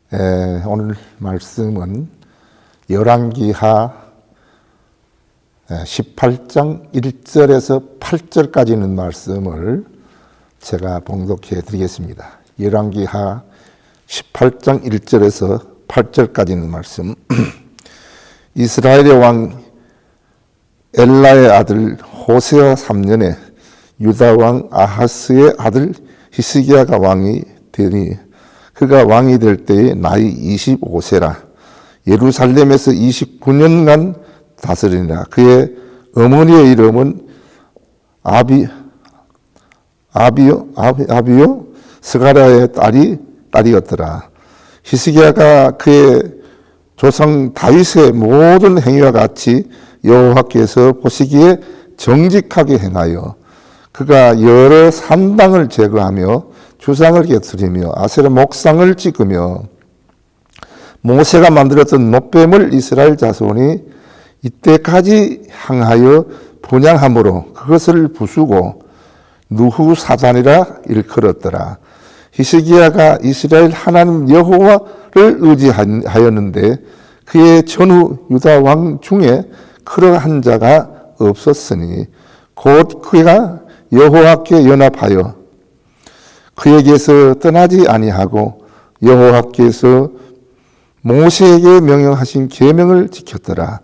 오늘 말씀은 열왕기하 18장 1절에서 8절까지 있는 말씀을 제가 봉독해 드리겠습니다. 열왕기하 18장 1절에서 8절까지 있는 말씀. 이스라엘의 왕 엘라의 아들 호세아 3년에 유다 왕 아하스의 아들 히스기야가 왕이 되니 그가 왕이 될 때에 나이 25세라. 예루살렘에서 29년간 다스리니라. 그의 어머니의 이름은 아비요 스가랴의 딸이었더라. 히스기야가 그의 조상 다윗의 모든 행위와 같이 여호와께서 보시기에 정직하게 행하여 그가 여러 산당을 제거하며 주상을 깨뜨리며 아세라 목상을 찍으며 모세가 만들었던 놋뱀을 이스라엘 자손이 이때까지 향하여 분향함으로 그것을 부수고 누후사단이라 일컬었더라. 히스기야가 이스라엘 하나님 여호와를 의지하였는데 그의 전후 유다 왕 중에 그러한 자가 없었으니 곧 그가 여호와께 연합하여 그에게서 떠나지 아니하고 여호와께서 모세에게 명령하신 계명을 지켰더라.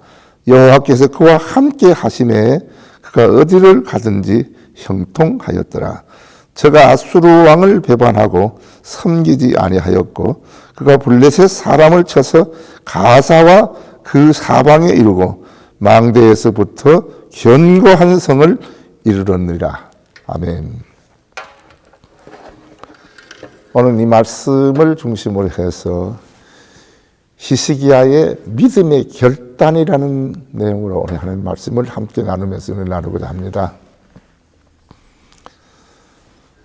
여호와께서 그와 함께 하심에 그가 어디를 가든지 형통하였더라. 저가 아수르 왕을 배반하고 섬기지 아니하였고 그가 블레셋 사람을 쳐서 가사와 그 사방에 이르고 망대에서부터 견고한 성을 이르렀느니라. 아멘. 오늘 이 말씀을 중심으로 해서 히스기야의 믿음의 결단이라는 내용으로 오늘 하는 말씀을 함께 나누면서 나누고자 합니다.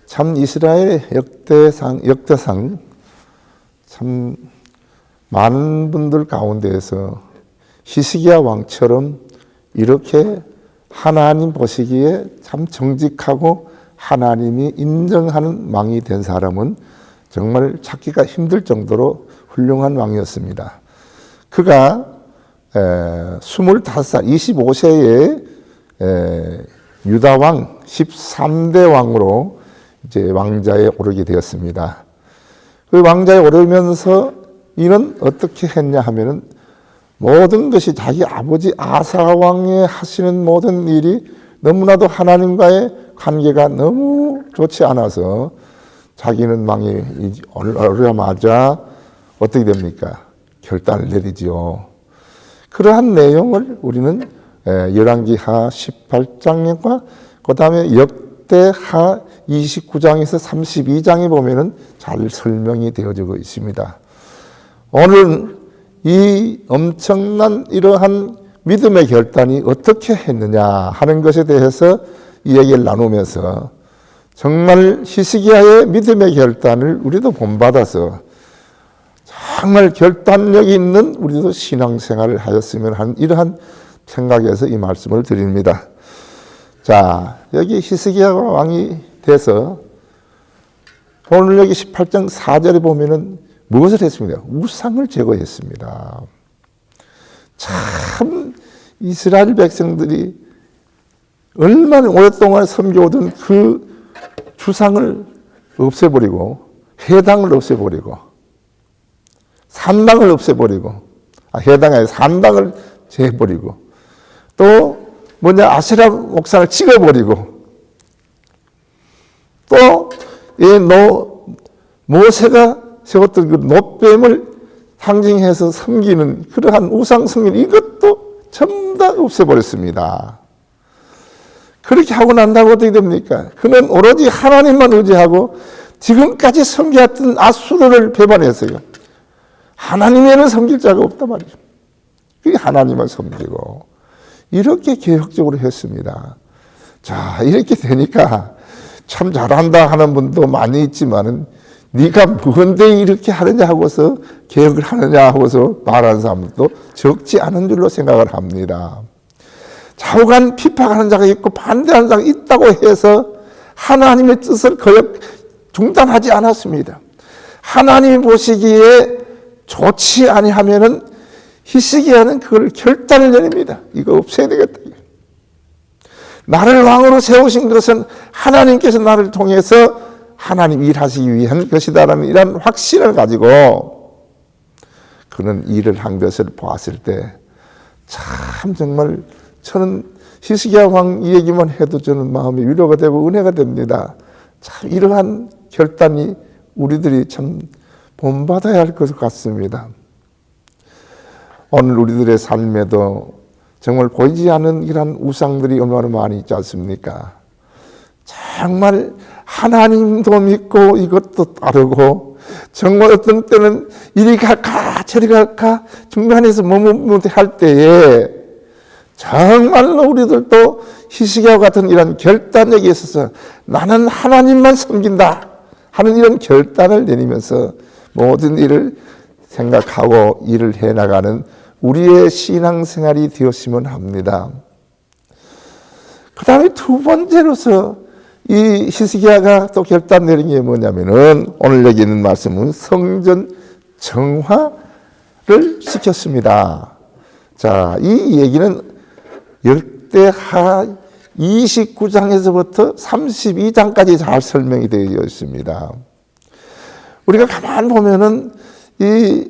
참 이스라엘의 역대상 참 많은 분들 가운데에서 히스기야 왕처럼 이렇게 하나님 보시기에 참 정직하고 하나님이 인정하는 왕이 된 사람은 정말 찾기가 힘들 정도로 훌륭한 왕이었습니다. 그가 25살, 25세에 유다 왕 13대 왕으로 이제 왕자에 오르게 되었습니다. 그 왕자에 오르면서 이는 어떻게 했냐 하면은 모든 것이 자기 아버지 아사 왕의 하시는 모든 일이 너무나도 하나님과의 관계가 너무 좋지 않아서 자기는 왕이 오르자마자 어떻게 됩니까? 결단을 내리지요. 그러한 내용을 우리는 열왕기하 18장과 그 다음에 역대하 29장에서 32장에 보면은 잘 설명이 되어지고 있습니다. 오늘 이 엄청난 이러한 믿음의 결단이 어떻게 했느냐 하는 것에 대해서 이야기를 나누면서 정말 히스기야의 믿음의 결단을 우리도 본받아서 정말 결단력 있는 우리도 신앙생활을 하였으면 하는 이러한 생각에서 이 말씀을 드립니다. 자, 여기 히스기야가 왕이 돼서 오늘 여기 18장 4절에 보면은 무엇을 했습니까? 우상을 제거했습니다. 참 이스라엘 백성들이 얼마나 오랫동안 섬겨오던 그 주상을 없애버리고 해당을 없애버리고 산당을 없애버리고 해당이 아니라 산당을 재버리고 또 아세라 목상을 찍어버리고 또 모세가 세웠던 그 놋뱀을 상징해서 섬기는 그러한 우상 성일 이것도 전부 다 없애버렸습니다. 그렇게 하고 난다고 어떻게 됩니까? 그는 오로지 하나님만 의지하고 지금까지 섬겨왔던 아수르를 배반했어요. 하나님에는 섬길 자가 없단 말이죠. 그게 하나님을 섬기고 이렇게 개혁적으로 했습니다. 자, 이렇게 되니까 참 잘한다 하는 분도 많이 있지만은 네가 뭔데 이렇게 하느냐 하고서 개혁을 하느냐 하고서 말하는 사람도 적지 않은 줄로 생각을 합니다. 좌우간 비판하는 자가 있고 반대하는 자가 있다고 해서 하나님의 뜻을 중단하지 않았습니다. 하나님이 보시기에 좋지 아니하면은 히스기야는 그걸 결단을 내립니다. 이거 없애야 되겠다. 나를 왕으로 세우신 것은 하나님께서 나를 통해서 하나님 일하시기 위한 것이다라는 이런 확신을 가지고 그는 일을 한 것을 보았을 때 참 정말 저는 히스기야 왕 이 얘기만 해도 저는 마음이 위로가 되고 은혜가 됩니다. 참 이러한 결단이 우리들이 참 본받아야 할 것 같습니다. 오늘 우리들의 삶에도 정말 보이지 않는 이런 우상들이 얼마나 많이 있지 않습니까? 정말 하나님도 믿고 이것도 따르고 정말 어떤 때는 이리 갈까 저리 갈까 중간에서 머뭇할 때에 정말로 우리들도 히스기야와 같은 이런 결단력에 있어서 나는 하나님만 섬긴다 하는 이런 결단을 내리면서 모든 일을 생각하고 일을 해나가는 우리의 신앙생활이 되었으면 합니다. 그 다음에 두 번째로서 이 히스기야가 또 결단 내린 게 뭐냐면은 오늘 여기 있는 말씀은 성전 정화를 시켰습니다. 자, 이 얘기는 역대하 29장에서부터 32장까지 잘 설명이 되어 있습니다. 우리가 가만 보면은 이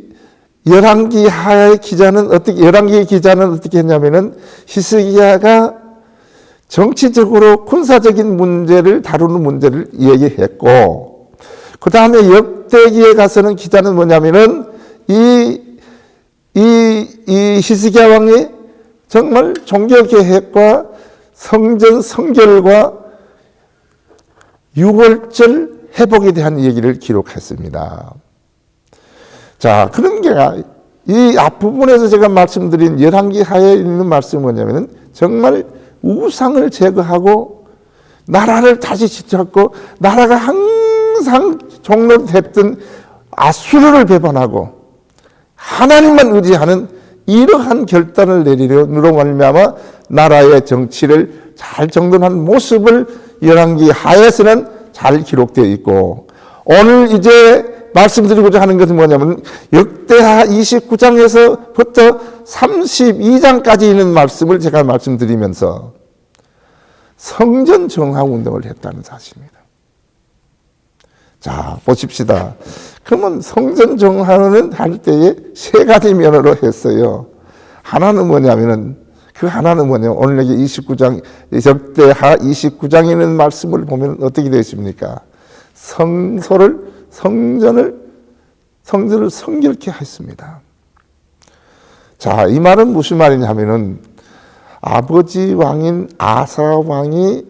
열왕기하의 기자는 열왕기의 기자는 어떻게 했냐면은 히스기야가 정치적으로 군사적인 문제를 다루는 문제를 얘기했고, 그 다음에 역대기에 가서는 기자는 뭐냐면은 이 히스기야 왕이 정말 종교 계획과 성전 성결과 유월절 회복에 대한 얘기를 기록했습니다. 자, 그런 게 이 앞부분에서 제가 말씀드린 열왕기하에 있는 말씀은 뭐냐면은 정말 우상을 제거하고 나라를 다시 지켰고 나라가 항상 종로됐던 아수르를 배반하고 하나님만 의지하는 이러한 결단을 내리려므로 말미암아 나라의 정치를 잘 정돈한 모습을 열왕기하에서는 잘 기록되어 있고, 오늘 이제 말씀드리고자 하는 것은 뭐냐면 역대하 29장에서부터 32장까지 있는 말씀을 제가 말씀드리면서 성전 정화 운동을 했다는 사실입니다. 자, 보십시다. 그러면 성전 정화는 할 때에 세 가지 면으로 했어요. 하나는 뭐냐면은 오늘 여기 29장 역대하 29장에 있는 말씀을 보면 어떻게 되어 있습니까? 성전을 성결케 했습니다. 자, 이 말은 무슨 말이냐면은 아버지 왕인 아사 왕이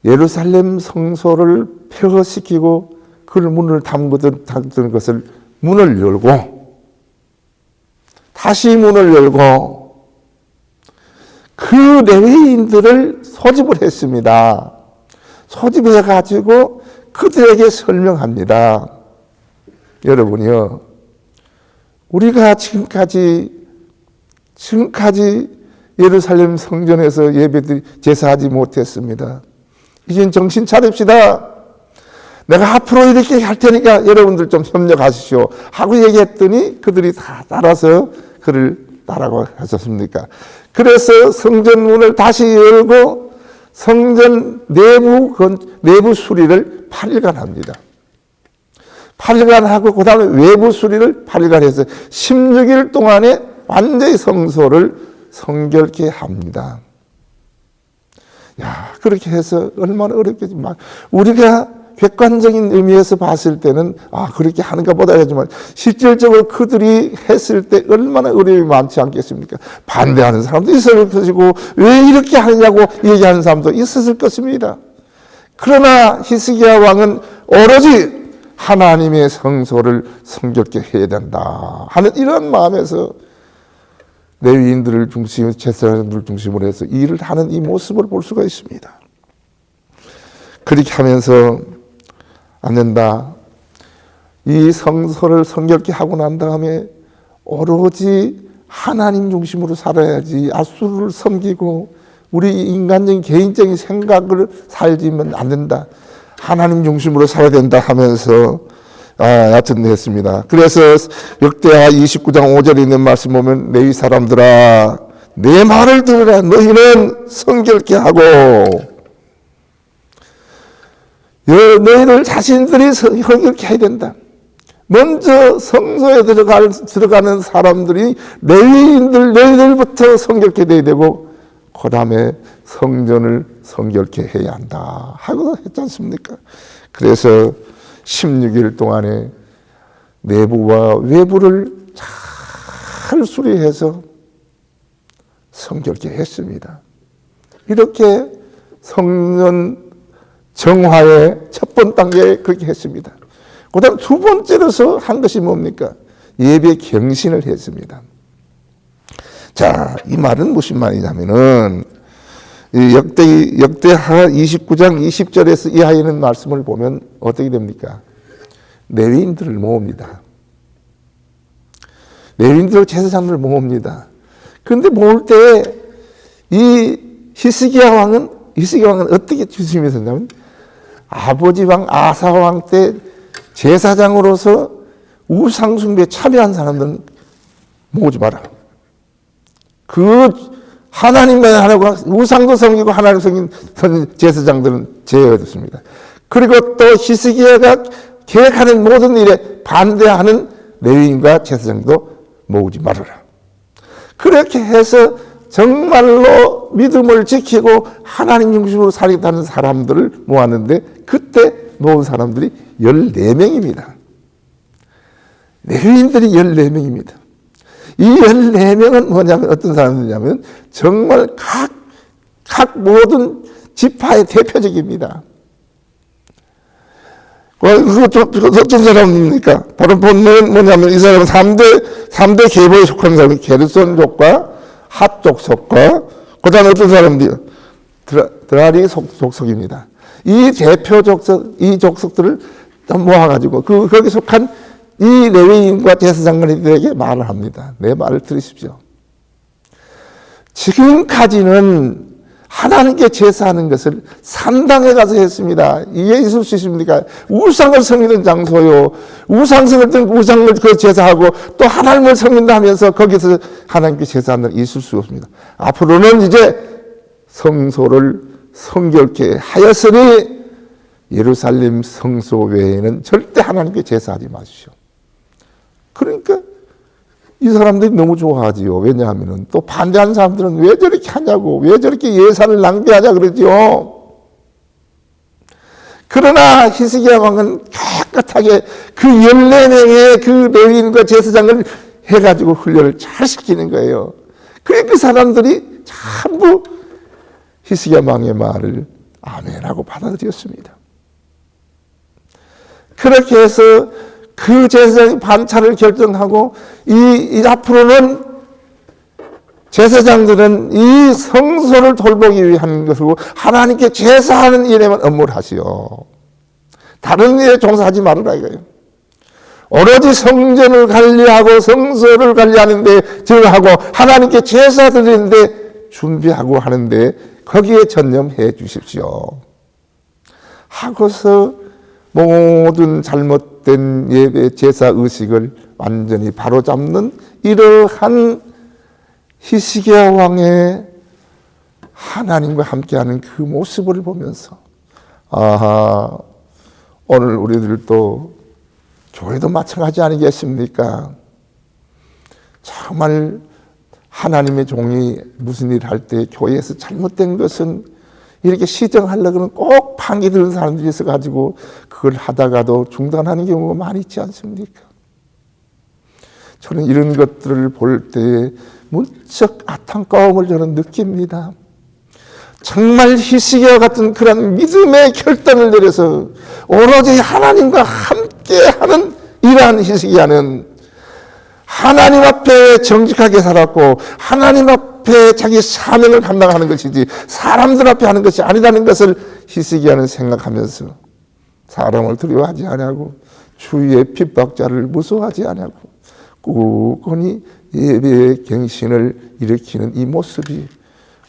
예루살렘 성소를 폐허시키고 그 문을 담그던 것을 문을 열고 다시 문을 열고 그 레위인들을 소집을 했습니다. 소집해 가지고 그들에게 설명합니다. 여러분이요, 우리가 지금까지 예루살렘 성전에서 예배드리 제사하지 못했습니다. 이젠 정신 차립시다. 내가 앞으로 이렇게 할 테니까 여러분들 좀 협력하시오 하고 얘기했더니 그들이 다 따라서 그를 따라고 하셨습니까? 그래서 성전 문을 다시 열고 성전 내부 수리를 8일간 합니다. 8일간 하고 그 다음에 외부 수리를 8일간 해서 16일 동안에 완전히 성소를 성결케 합니다. 야, 그렇게 해서 얼마나 어렵겠지만 우리가 객관적인 의미에서 봤을 때는 그렇게 하는가 보다 하지만 실질적으로 그들이 했을 때 얼마나 어려움이 많지 않겠습니까? 반대하는 사람도 있을 것이고 왜 이렇게 하느냐고 얘기하는 사람도 있었을 것입니다. 그러나 히스기야 왕은 오로지 하나님의 성소를 성결케 해야 된다 하는 이런 마음에서 레위인들을 중심으로 제사장들을 중심으로 해서 일을 하는 이 모습을 볼 수가 있습니다. 그렇게 하면서 안 된다. 이 성소를 성결케 하고 난 다음에 오로지 하나님 중심으로 살아야지 아수르를 섬기고 우리 인간적인 개인적인 생각을 살지면 안 된다. 하나님 중심으로 살아야 된다 하면서 여튼 했습니다. 그래서 역대하 29장 5절에 있는 말씀 보면 레위 사람들아 내 말을 들으라. 너희는 성결케 하고 너희들 자신들이 성결케 해야 된다. 먼저 성소에 들어가는 사람들이 레위인들 너희들부터 성결케 돼야 되고 그 다음에 성전을 성결케 해야 한다 하고 했지 않습니까? 그래서 16일 동안에 내부와 외부를 잘 수리해서 성결케 했습니다. 이렇게 성전 정화의 첫 번 단계에 그렇게 했습니다. 그 다음 두 번째로서 한 것이 뭡니까? 예배 경신을 했습니다. 자, 이 말은 무슨 말이냐면은 역대하 29장 20절에서 이하에는 말씀을 보면 어떻게 됩니까? 레위인들을 모읍니다. 레위인들 제사장들을 모읍니다. 그런데 모을 때 이 히스기야 왕은 어떻게 주심이 있었냐면 아버지 왕 아사 왕 때 제사장으로서 우상 숭배에 참여한 사람들은 모으지 마라. 그 하나님만 하라고 우상도 섬기고 하나님 섬긴 제사장들은 제어했습니다. 그리고 또 히스기야가 계획하는 모든 일에 반대하는 레위인과 제사장도 모으지 말아라. 그렇게 해서 정말로 믿음을 지키고 하나님 중심으로 살겠다는 사람들을 모았는데 그때 모은 사람들이 14명입니다. 레위인들이 14명입니다. 이 14명은 뭐냐면 어떤 사람들이냐면 정말 각 모든 지파의 대표적입니다. 어떤 사람입니까? 바로 본문은 뭐냐면 이 사람은 3대 계보에 속한 사람이 게르손족과 핫족속과 그 다음에 어떤 사람들이 드라리 족속입니다. 이 대표 족속, 이 족속들을 모아가지고 거기 속한 이 레위인과 제사장들에게 말을 합니다. 내 말을 들으십시오. 지금까지는 하나님께 제사하는 것을 산당에 가서 했습니다. 이게 있을 수 있습니까? 우상을 섬기는 장소요. 우상을 그 제사하고 또 하나님을 섬긴다 하면서 거기서 하나님께 제사하는 일 있을 수 없습니다. 앞으로는 이제 성소를 성결케 하였으니 예루살렘 성소 외에는 절대 하나님께 제사하지 마십시오. 그러니까 이 사람들이 너무 좋아하지요. 왜냐하면 또 반대하는 사람들은 왜 저렇게 하냐고, 왜 저렇게 예산을 낭비하냐 그러죠. 그러나 히스기야 왕은 깨끗하게 그 14명의 그 레위인과 제사장을 해가지고 훈련을 잘 시키는 거예요. 그러니까 그 사람들이 전부 히스기야 왕의 말을 아멘하고 받아들였습니다. 그렇게 해서 그 제사장이 반차를 결정하고 이 앞으로는 제사장들은 이 성소를 돌보기 위한 것이고 하나님께 제사하는 일에만 업무를 하시오. 다른 일에 종사하지 말으라 이거예요. 오로지 성전을 관리하고 성소를 관리하는데 저하고 하나님께 제사 드리는데 준비하고 하는데 거기에 전념해 주십시오. 하고서 모든 잘못된 예배 제사 의식을 완전히 바로잡는 이러한 히스기야 왕의 하나님과 함께하는 그 모습을 보면서 아하, 오늘 우리들도 교회도 마찬가지 아니겠습니까? 정말 하나님의 종이 무슨 일을 할 때 교회에서 잘못된 것은 이렇게 시정하려고 하면 꼭 판기 드는 사람들이 있어가지고 그걸 하다가도 중단하는 경우가 많이 있지 않습니까? 저는 이런 것들을 볼 때에 무척 안타까움을 저는 느낍니다. 정말 히스기야 같은 그런 믿음의 결단을 내려서 오로지 하나님과 함께하는 이러한 히스기야는 하나님 앞에 정직하게 살았고 하나님 앞에 자기 사명을 감당하는 것이지 사람들 앞에 하는 것이 아니라는 것을 히스기야는 생각하면서 사람을 두려워하지 아니하고 주위의 핍박자를 무서워하지 아니하고 굳건히 예배의 갱신을 일으키는 이 모습이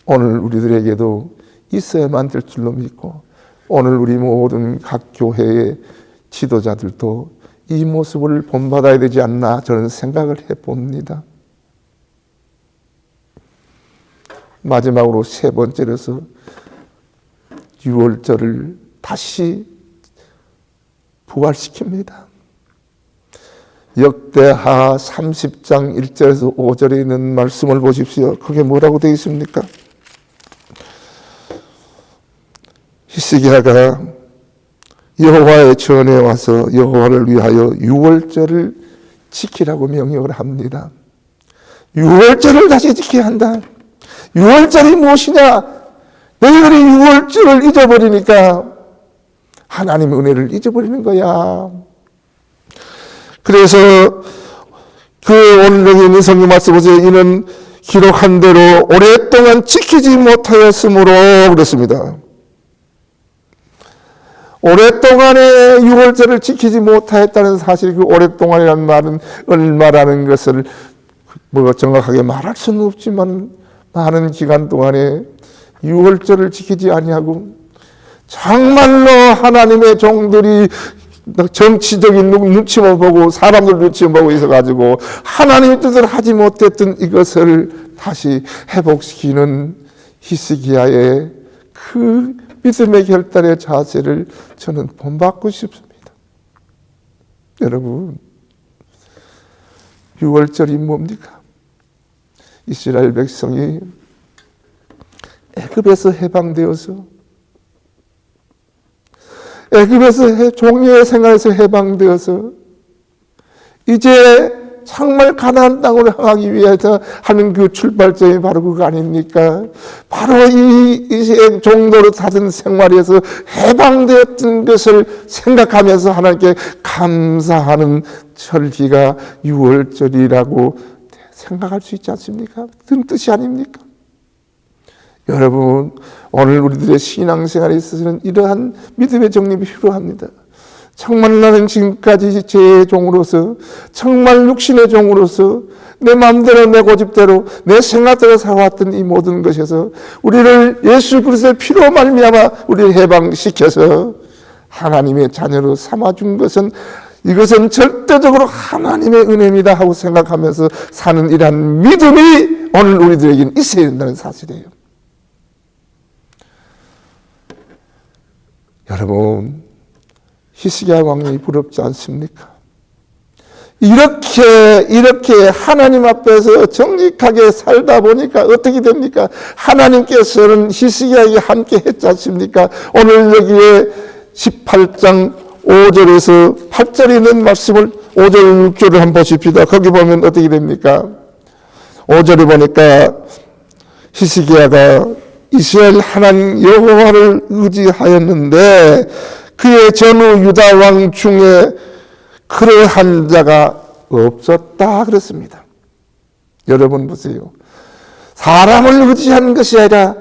오늘 우리들에게도 있어야만 될 줄로 믿고 오늘 우리 모든 각 교회의 지도자들도 이 모습을 본받아야 되지 않나 저는 생각을 해봅니다. 마지막으로 세 번째로서 유월절을 다시 부활시킵니다. 역대하 30장 1절에서 5절에 있는 말씀을 보십시오. 그게 뭐라고 되어 있습니까? 히스기야가 여호와의 전에 와서 여호와를 위하여 유월절을 지키라고 명령을 합니다. 유월절을 다시 지켜야 한다. 유월절이 무엇이냐? 너희들이 유월절을 잊어버리니까 하나님의 은혜를 잊어버리는 거야. 그래서 그 오늘 여기 있는 성경 말씀 보세요. 이는 기록한 대로 오랫동안 지키지 못하였으므로 그랬습니다. 오랫동안의 유월절을 지키지 못하였다는 사실, 그 오랫동안이라는 말은 얼마라는 것을 뭐 정확하게 말할 수는 없지만 많은 기간 동안에 유월절을 지키지 아니하고 정말로 하나님의 종들이 정치적인 눈치만 보고 사람들 눈치만 보고 있어가지고 하나님의 뜻을 하지 못했던 이것을 다시 회복시키는 히스기야의 그 믿음의 결단의 자세를 저는 본받고 싶습니다. 여러분, 유월절이 뭡니까? 이스라엘 백성이 애굽에서 해방되어서 애굽에서 종려의 생활에서 해방되어서 이제 정말 가나안 땅으로 향하기 위해서 하는 그 출발점이 바로 그거 아닙니까? 바로 이 종로로 사는 생활에서 해방되었던 것을 생각하면서 하나님께 감사하는 절기가 유월절이라고 생각할 수 있지 않습니까? 그런 뜻이 아닙니까? 여러분, 오늘 우리들의 신앙생활에 있어서는 이러한 믿음의 정립이 필요합니다. 정말 나는 지금까지 제 종으로서, 정말 육신의 종으로서 내 마음대로 내 고집대로 내 생각대로 살아왔던 이 모든 것에서 우리를 예수 그리스도의 피로 말미암아 우리를 해방시켜서 하나님의 자녀로 삼아준 것은, 이것은 절대적으로 하나님의 은혜입니다 하고 생각하면서 사는 이러한 믿음이 오늘 우리들에게는 있어야 된다는 사실이에요. 여러분, 히스기야 왕이 부럽지 않습니까? 이렇게 하나님 앞에서 정직하게 살다 보니까 어떻게 됩니까? 하나님께서는 히스기야에게 함께 했지 않습니까? 오늘 여기에 18장 5절에서 8절에 있는 말씀을 5절 6절을 한번 보십시다. 거기 보면 어떻게 됩니까? 5절에 보니까 히스기야가 이스라엘 하나님 여호와를 의지하였는데 그의 전후 유다 왕 중에 그러한 자가 없었다 그랬습니다. 여러분 보세요. 사람을 의지하는 것이 아니라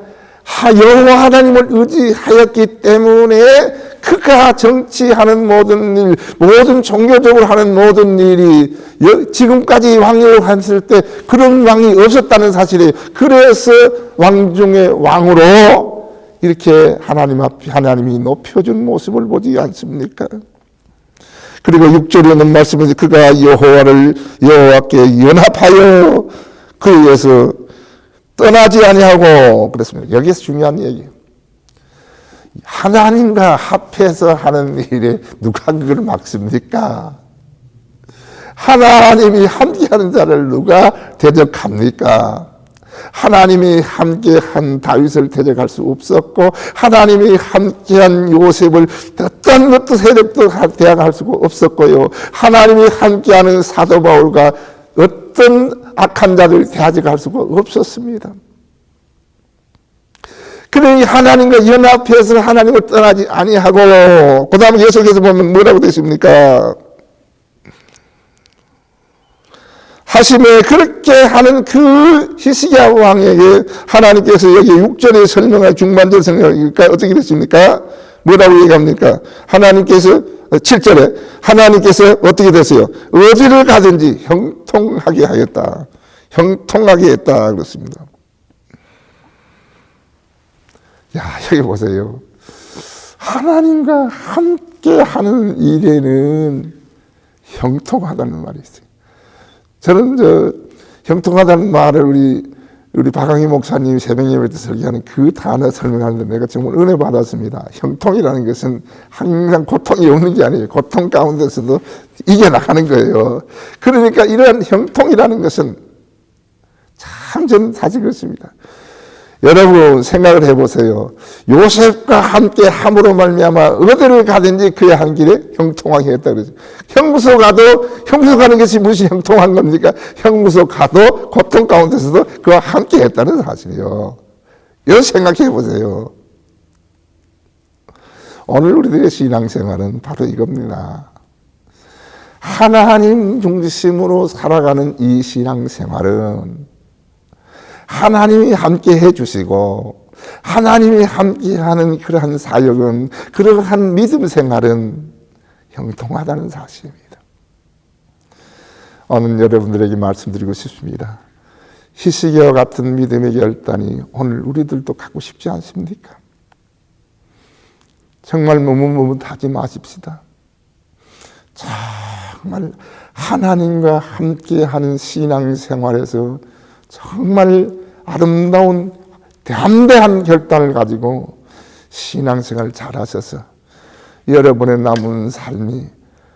여호와 하나님을 의지하였기 때문에 그가 정치하는 모든 일, 모든 종교적으로 하는 모든 일이 지금까지 왕을 했을 때 그런 왕이 없었다는 사실이에요. 그래서 왕 중의 왕으로 이렇게 하나님 앞에 하나님이 높여준 모습을 보지 않습니까? 그리고 6절에 있는 말씀은 그가 여호와께 연합하여 그에서 떠나지 아니하고 그랬습니다. 여기서 중요한 얘기예요. 하나님과 합해서 하는 일에 누가 그걸 막습니까? 하나님이 함께하는 자를 누가 대적합니까? 하나님이 함께한 다윗을 대적할 수 없었고 하나님이 함께한 요셉을 어떤 것도 세력도 대항할 수가 없었고요. 하나님이 함께하는 사도 바울과 어떤 악한 자들 대적할 수가 없었습니다. 그러니 하나님과 연합해서 하나님을 떠나지 아니하고, 그 다음에 계속해서 보면 뭐라고 되십니까? 하심에 그렇게 하는 그 히스기야 왕에게 하나님께서 여기 6절에 설명할 중반절 설명하니까 어떻게 됐습니까? 뭐라고 얘기합니까? 하나님께서 7절에 하나님께서 어떻게 됐어요? 어디를 가든지 형통하게 하였다. 형통하게 했다 그렇습니다. 야, 여기 보세요. 하나님과 함께 하는 일에는 형통하다는 말이 있어요. 저는 형통하다는 말을 우리 박광희 목사님이 새벽 예배 때 설교하는 그 단어 설명하는데 내가 정말 은혜 받았습니다. 형통이라는 것은 항상 고통이 없는 게 아니에요. 고통 가운데서도 이겨나가는 거예요. 그러니까 이러한 형통이라는 것은 참 저는 사실 그렇습니다. 여러분 생각을 해보세요. 요셉과 함께 함으로 말미암아 어디를 가든지 그의 한 길에 형통하게 했다 그러죠. 형무소 가는 것이 무슨 형통한 겁니까? 형무소 가도 고통 가운데서도 그와 함께 했다는 사실이에요. 이런 생각해 보세요. 오늘 우리들의 신앙생활은 바로 이겁니다. 하나님 중심으로 살아가는 이 신앙생활은 하나님이 함께 해주시고 하나님이 함께하는 그러한 사역은, 그러한 믿음 생활은 형통하다는 사실입니다. 오늘 여러분들에게 말씀드리고 싶습니다. 히스기야와 같은 믿음의 결단이 오늘 우리들도 갖고 싶지 않습니까? 정말 머뭇머뭇하지 마십시다. 정말 하나님과 함께하는 신앙생활에서 정말 아름다운 담대한 결단을 가지고 신앙생활을 잘하셔서 여러분의 남은 삶이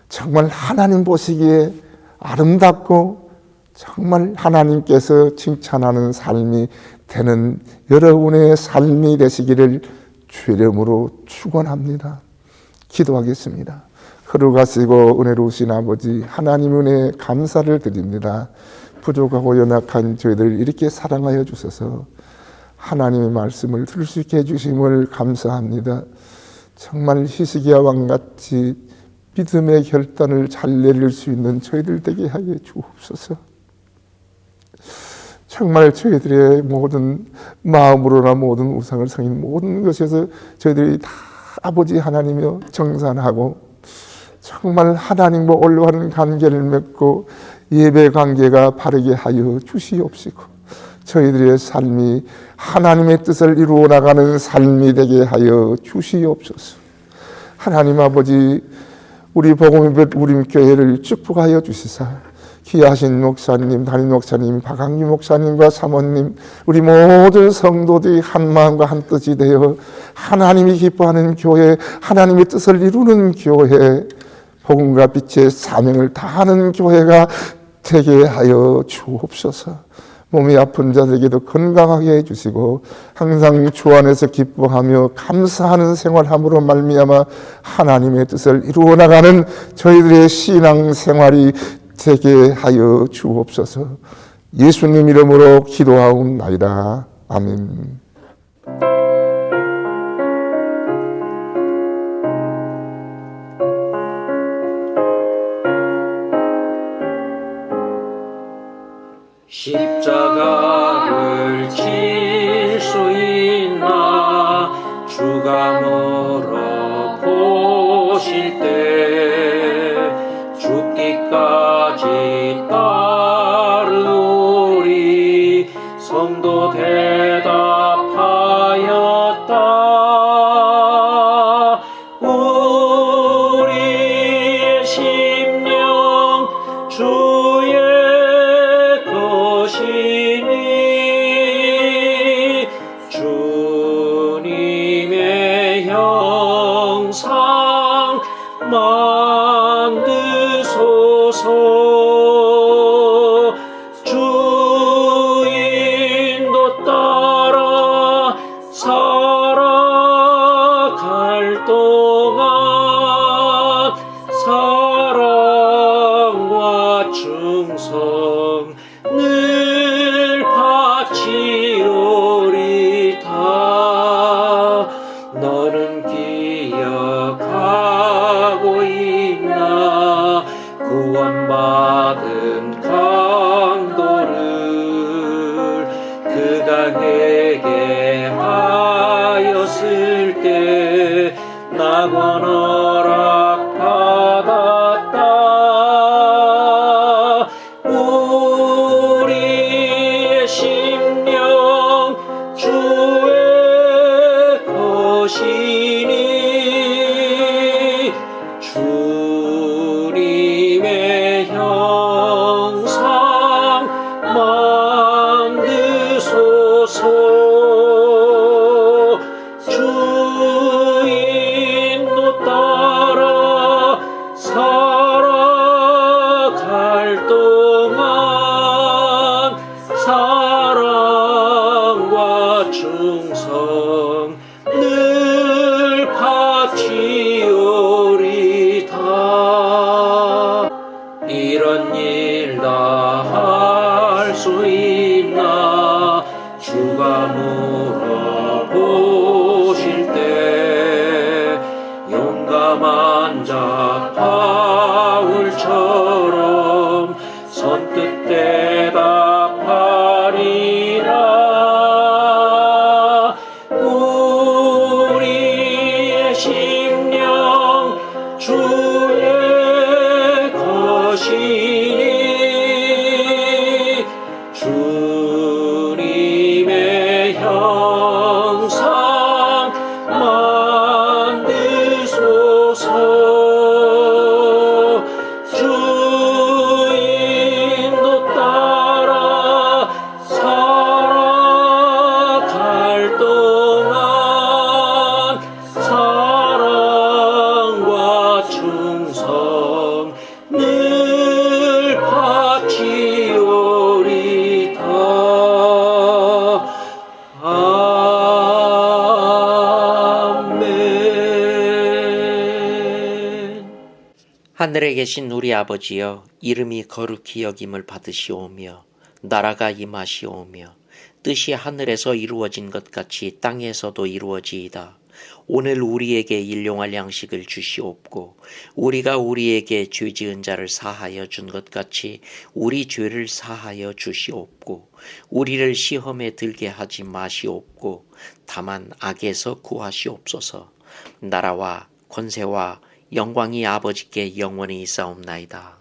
정말 하나님 보시기에 아름답고 정말 하나님께서 칭찬하는 삶이 되는 여러분의 삶이 되시기를 주의 이름으로 축원합니다. 기도하겠습니다. 거룩하시고 은혜로우신 아버지, 하나님 은혜에 감사를 드립니다. 부족하고 연약한 저희들을 이렇게 사랑하여 주셔서 하나님의 말씀을 들을 수 있게 해주심을 감사합니다. 정말 히스기야 왕같이 믿음의 결단을 잘 내릴 수 있는 저희들 되게 하여 주옵소서. 정말 저희들의 모든 마음으로나 모든 우상을 섬긴 모든 것에서 저희들이 다 아버지 하나님이여 정산하고 정말 하나님과 올바른 관계를 맺고 예배 관계가 바르게 하여 주시옵시고 저희들의 삶이 하나님의 뜻을 이루어 나가는 삶이 되게 하여 주시옵소서. 하나님 아버지, 우리 복음의 우림교회를 축복하여 주시사 귀하신 목사님, 담임 목사님, 박광규 목사님과 사모님, 우리 모든 성도들이 한 마음과 한 뜻이 되어 하나님이 기뻐하는 교회, 하나님의 뜻을 이루는 교회, 복음과 빛의 사명을 다하는 교회가 되게 하여 주옵소서. 몸이 아픈 자들에게도 건강하게 해주시고 항상 주 안에서 기뻐하며 감사하는 생활함으로 말미암아 하나님의 뜻을 이루어 나가는 저희들의 신앙생활이 되게 하여 주옵소서. 예수님 이름으로 기도하옵나이다. 아멘. 십자가를 칠 수 있나 주가 멀어 보실 때 죽기까지 따르오리 성도 대답하였다. 우리의 심령 주의 것이니 주님의 형상 물처럼 선뜻 대답하리라. 우리의 심령 주의 것이니 주님의 형상 만드소서. 주 인도 따라 살아갈 동안 사랑과 충성 늘 바치오리다. 아멘. 하늘에 계신 우리 아버지여, 이름이 거룩히 여김을 받으시오며 나라가 임하시오며 뜻이 하늘에서 이루어진 것 같이 땅에서도 이루어지이다. 오늘 우리에게 일용할 양식을 주시옵고 우리가 우리에게 죄 지은 자를 사하여 준 것 같이 우리 죄를 사하여 주시옵고 우리를 시험에 들게 하지 마시옵고 다만 악에서 구하시옵소서. 나라와 권세와 영광이 아버지께 영원히 있사옵나이다.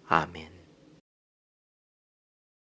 아멘.